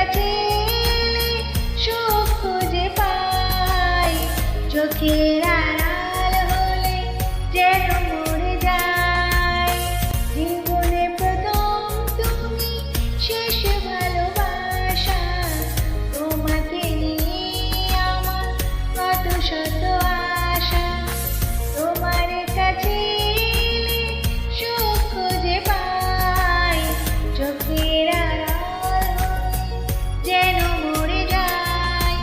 কাছে এলে সুখ খুঁজে পাই, চোখের আড়াল হলে যেন মরে যাই। জীবনে প্রথম তুমি, শেষ ভালোবাসা, তোমাকে নিয়ে আমার কত শত আশা। তোমার কাছে এলে সুখ খুঁজে পাই, চোখের আড়াল যেন মরে যাই।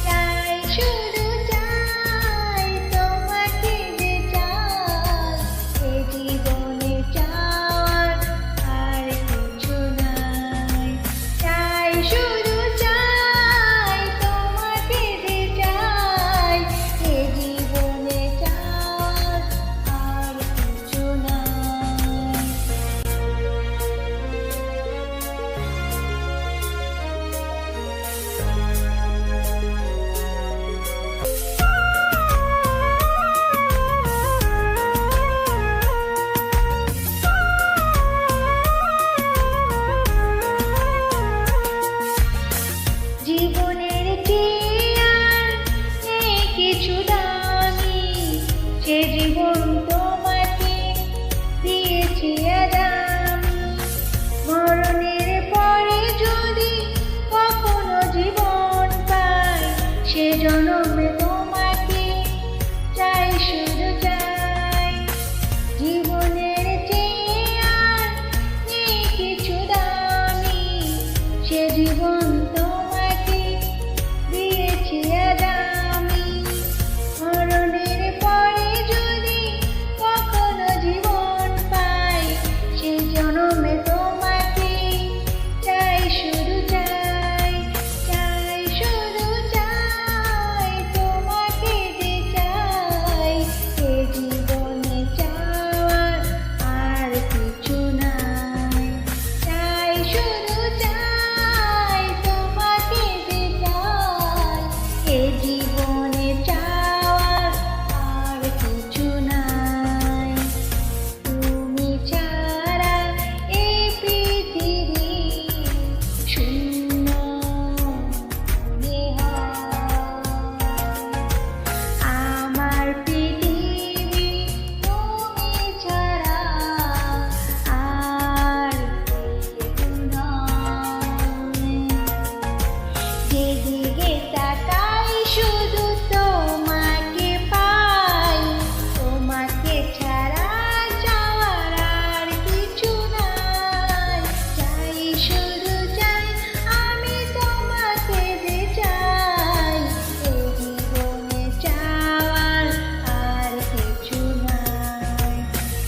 চাই শুধু চাই তোমাকে যে চাই, এ জীবনে চাওয়ার আর কিছু নাই। চাই শুধু চাই তোমাকে যে চাই, এ জীবনে চাওয়ার আর কিছু নাই। জীবনের চেয়ে আর নেই কিছু দামি, সে জীবন তোমাকে দিয়েছি আজ আমি। মরণের পরে যদি কখনো জীবন পাই, সে জন্মে তোমাকে চাই শুধু চাই। জীবনের চেয়ে আর নেই কিছু দামি, সে জীবন তোমাকে দিয়েছি আজ আমি। মরণের পরে যদি কখনো জীবন পাই, সেই জন্মে তোমাকে চাই শুধু চাই। চাই শুধু চাই তোমাকে যে চাই, এ জীবনে চাওয়ার আর কিছু নাই। চাই শুধু চাই তোমাকে যে চাই, এ জীবনে চাওয়ার আর কিছু নাই। তুমি ছাড়া এই পৃথিবী শূন্য মনে হয়। আমার পৃথিবী তুমি ছাড়া আর কেউ নয়। যেদিকে তাকাই শুধু তোমাকে পাই, তোমাকে ছাড়া যাওয়ার আর কিছু নাই। চাই শুধু চাই আমি তোমাকে যে চাই, এ জীবনে চাওয়ার আর কিছু নাই।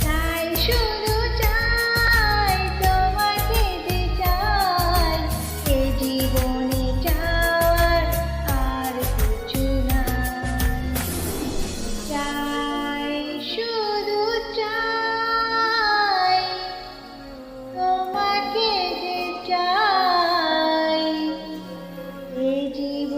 চাই শুধু চাই তোমাকে যে চাই, এ জীবনে চাওয়ার আর কিছু নাই। চাই শুধু চাই তোমাকে যে চাই, এ জীবনে